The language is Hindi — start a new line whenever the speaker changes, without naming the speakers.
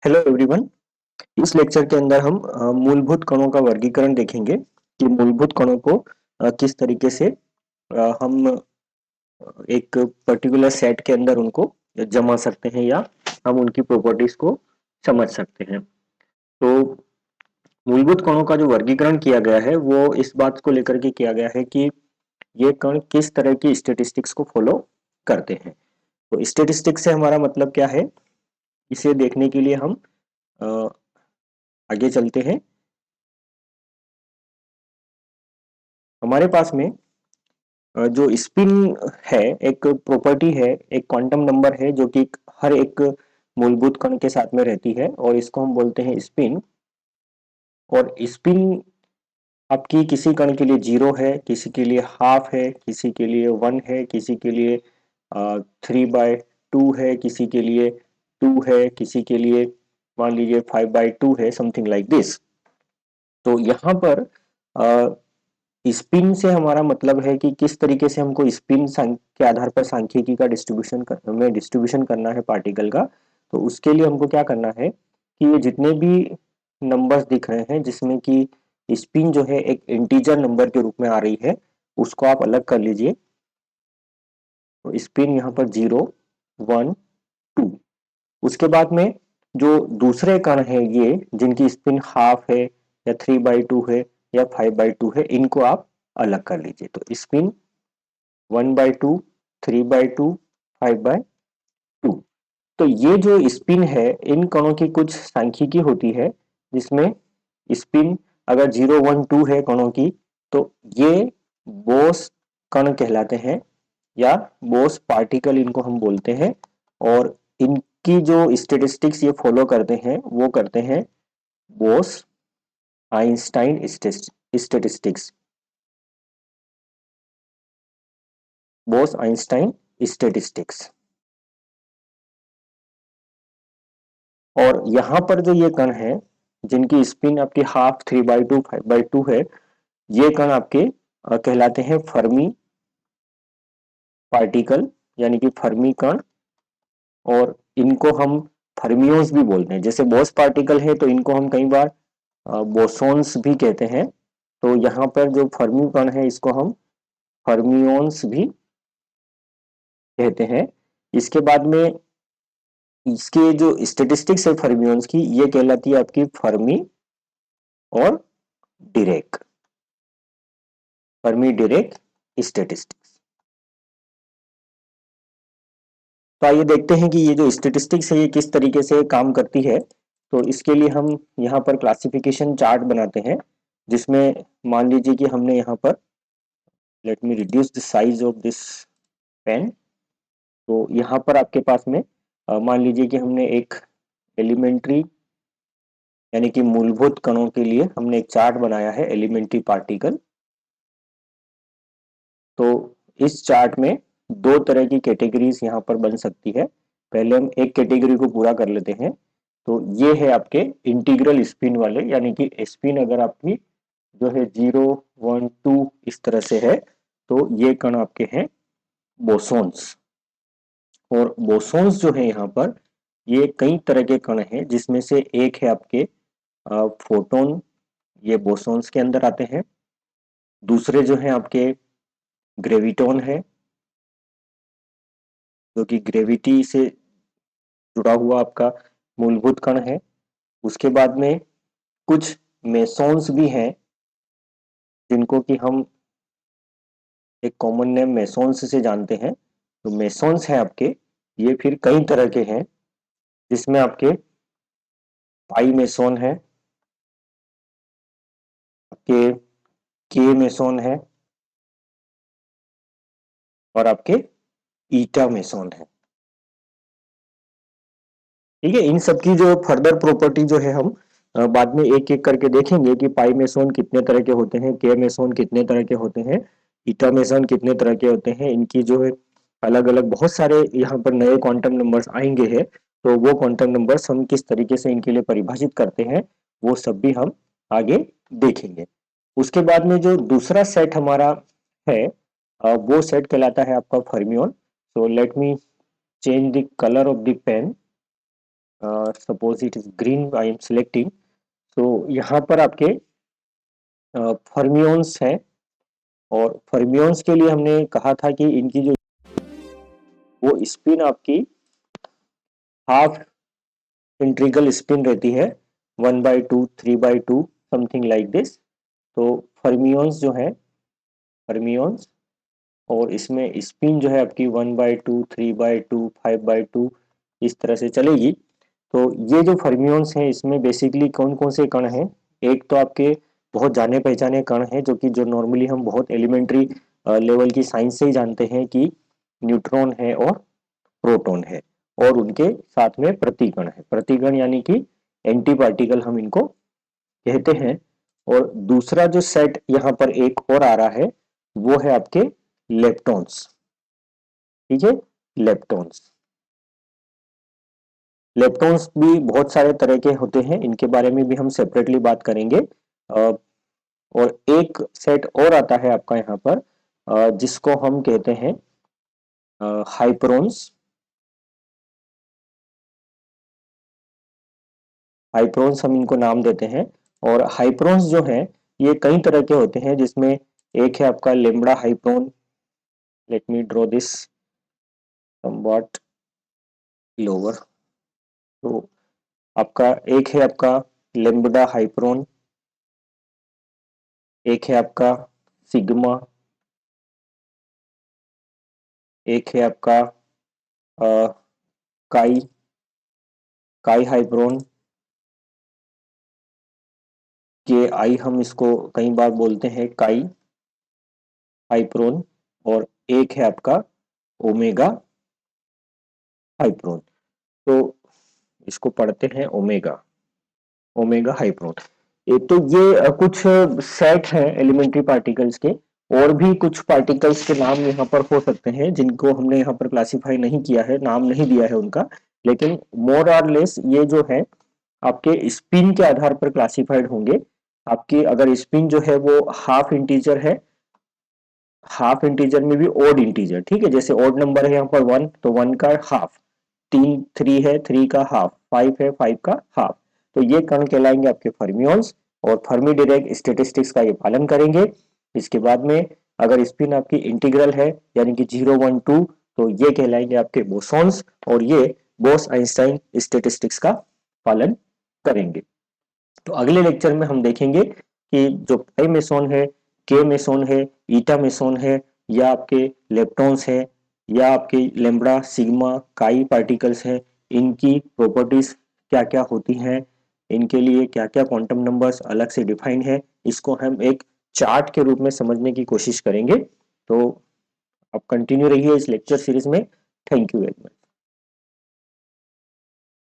Hello everyone. इस लेक्चर के अंदर हम मूलभूत कणों का वर्गीकरण देखेंगे कि मूलभूत कणों को किस तरीके से हम एक पर्टिकुलर सेट के अंदर उनको जमा सकते हैं या हम उनकी प्रॉपर्टीज को समझ सकते हैं। तो मूलभूत कणों का जो वर्गीकरण किया गया है वो इस बात को लेकर के किया गया है कि ये कण किस तरह की स्टेटिस्टिक्स को फॉलो करते हैं। तो स्टेटिस्टिक्स से हमारा मतलब क्या है, इसे देखने के लिए हम अ, आगे चलते हैं। हमारे पास में जो स्पिन है, एक प्रॉपर्टी है, एक क्वांटम नंबर है जो कि हर एक मूलभूत कण के साथ में रहती है और इसको हम बोलते हैं स्पिन। और स्पिन आपकी किसी कण के लिए 0 है, किसी के लिए हाफ है, किसी के लिए 1 है, किसी के लिए 3/2 है, किसी के लिए 2 है, किसी के लिए मान लीजिए 5/2 है, समथिंग लाइक दिस। तो यहाँ पर स्पिन से हमारा मतलब है कि किस तरीके से हमको स्पिन के आधार पर सांख्यिकी का डिस्ट्रीब्यूशन करना है पार्टिकल का। तो उसके लिए हमको क्या करना है कि ये जितने भी नंबर्स दिख रहे हैं जिसमें कि स्पिन जो है एक इंटीजर नंबर के रूप में आ रही है, उसको आप अलग कर लीजिए। तो स्पिन यहाँ पर 0, 1, 2। उसके बाद में जो दूसरे कण है ये जिनकी स्पिन हाफ है या 3/2 है या 5/2 है, इनको आप अलग कर लीजिए। तो स्पिन 1/2, 3/2, 5/2। तो ये जो स्पिन है, इन कणों की कुछ सांख्यिकी होती है जिसमें स्पिन अगर 0, 1, 2 है कणों की, तो ये बोस कण कहलाते हैं या बोस पार्टिकल इनको हम बोलते हैं। और इनकी जो स्टेटिस्टिक्स ये फॉलो करते हैं वो करते हैं Bose Einstein statistics. Bose Einstein statistics. और यहाँ पर जो ये कण है जिनकी स्पिन आपकी हाफ, 3/2, 5/2 है, ये कण आपके कहलाते हैं फर्मी पार्टिकल यानी कि फर्मी कण। और इनको हम फर्मियोन्स भी बोलते हैं। जैसे बॉस पार्टिकल है तो इनको हम कई बार बोसोन्स भी कहते हैं। तो यहाँ पर जो फर्मी कण है इसको हम फर्मियोन्स भी कहते हैं। इसके बाद में इसके जो स्टेटिस्टिक्स है फर्मियोन्स की, ये कहलाती है आपकी फर्मी और डिरेक, फर्मी डिरेक स्टेटिस्टिक्स। तो आइए देखते हैं कि ये जो स्टेटिस्टिक्स है ये किस तरीके से काम करती है। तो इसके लिए हम यहाँ पर क्लासिफिकेशन चार्ट बनाते हैं जिसमें मान लीजिए कि हमने यहाँ पर, let me reduce the size of this pen. तो यहाँ पर आपके पास में मान लीजिए कि हमने एक एलिमेंट्री यानी कि मूलभूत कणों के लिए हमने एक चार्ट बनाया है, एलिमेंट्री पार्टिकल। तो इस चार्ट में दो तरह की कैटेगरीज यहाँ पर बन सकती है। पहले हम एक कैटेगरी को पूरा कर लेते हैं। तो ये है आपके इंटीग्रल स्पिन वाले, यानी कि स्पिन अगर आपकी जो है 0, 1, 2 इस तरह से है, तो ये कण आपके हैं बोसोन्स। और बोसोन्स जो है यहाँ पर, ये कई तरह के कण हैं जिसमें से एक है आपके फोटोन, ये बोसोन्स के अंदर आते हैं। दूसरे जो है आपके ग्रेविटोन है जो कि ग्रेविटी से जुड़ा हुआ आपका मूलभूत कण है। उसके बाद में कुछ मेसोन्स भी हैं जिनको कि हम एक कॉमन नेम मेसोन्स से जानते हैं। तो मेसोन्स हैं आपके, ये फिर कई तरह के हैं जिसमें आपके पाई मेसोन है, आपके के मेसोन है और आपके ईटा मेसोन है। ठीक है, इन सब की जो फर्दर प्रॉपर्टी जो है हम बाद में एक एक करके देखेंगे कि पाई मेसोन कितने तरह के होते हैं, के मेसोन कितने तरह के होते हैं, ईटा मेसोन कितने तरह के होते हैं। इनकी जो है अलग अलग बहुत सारे यहाँ पर नए क्वांटम नंबर्स आएंगे हैं। तो वो क्वांटम नंबर्स हम किस तरीके से इनके लिए परिभाषित करते हैं वो सब भी हम आगे देखेंगे। उसके बाद में जो दूसरा सेट हमारा है वो सेट कहलाता है आपका fermion. So let me change the colour of the pen. Suppose it is green, I am selecting. तो यहाँ पर आपके फर्मियोन्स है, और फर्मियोन्स के लिए हमने कहा था कि इनकी जो वो स्पिन आपकी हाफ इंट्रीगल स्पिन रहती है, 1/2, 3/2, समथिंग लाइक दिस। तो फर्मियोन्स जो है, फर्मियोन्स, और इसमें स्पिन जो है आपकी 1/2, 3/2, 5/2 इस तरह से चलेगी। तो ये जो फर्मियोन्स हैं इसमें बेसिकली कौन कौन से कण हैं? एक तो आपके बहुत जाने पहचाने कण हैं, जो कि जो नॉर्मली हम बहुत एलिमेंट्री लेवल की साइंस से ही जानते हैं कि न्यूट्रॉन है और प्रोटॉन है, और उनके साथ में प्रतिकण है। प्रतिकण यानी कि एंटी पार्टिकल हम इनको कहते हैं। और दूसरा जो सेट यहाँ पर एक और आ रहा है वो है आपके लेप्टॉन्स। ठीक है, लेप्टॉन्स। लेप्टॉन्स भी बहुत सारे तरह के होते हैं, इनके बारे में भी हम सेपरेटली बात करेंगे। और एक सेट और आता है आपका यहाँ पर, जिसको हम कहते हैं हाइपरॉन्स। हाइपरॉन्स हम इनको नाम देते हैं। और हाइपरॉन्स जो है ये कई तरह के होते हैं, जिसमें एक है आपका lambda hyperon. Let me draw this somewhat lower. तो आपका एक है आपका लेम्बडा हाइपरॉन, एक है आपका सिग्मा, एक है आपका काई, काई हाइपरॉन, के आई हम इसको कई बार बोलते हैं काई हाइपरॉन। और एक है आपका ओमेगा हाइपरॉन। तो इसको पढ़ते हैं ओमेगा, ओमेगा हाइपरॉन। एक तो ये कुछ सेट हैं एलिमेंट्री पार्टिकल्स के। और भी कुछ पार्टिकल्स के नाम यहाँ पर हो सकते हैं जिनको हमने यहाँ पर क्लासिफाई नहीं किया है, नाम नहीं दिया है उनका। लेकिन मोर और लेस ये जो है आपके स्पिन के आधार पर क्लासिफाइड होंगे। आपकी अगर स्पिन जो है वो हाफ इंटीजर है, हाफ इंटीजर में भी ओड इंटीजर, ठीक है, जैसे ओड नंबर है यहाँ पर 1, तो 1 का हाफ, 3 है 3 का हाफ, 5 है 5 का हाफ। तो ये कण कहलाएंगे आपके फर्मियोन्स, और फर्मी डिराक स्टेटिस्टिक्स का ये पालन करेंगे। इसके बाद में अगर स्पिन आपकी इंटीग्रल है यानी कि 0, 1, 2, तो ये कहलाएंगे आपके बोसॉन्स, और ये बोस आइंस्टाइन स्टेटिस्टिक्स का पालन करेंगे। तो अगले लेक्चर में हम देखेंगे कि जो पाई मेसोन है, के मेसोन है, ईटा मेसोन है, या आपके लेप्टॉन्स है, या आपके लेम्बडा सिग्मा काई पार्टिकल्स हैं, इनकी प्रॉपर्टीज क्या क्या होती हैं, इनके लिए क्या क्या क्वांटम नंबर्स अलग से डिफाइंड है, इसको हम एक चार्ट के रूप में समझने की कोशिश करेंगे। तो आप कंटिन्यू रहिए इस लेक्चर सीरीज में। Thank you very much.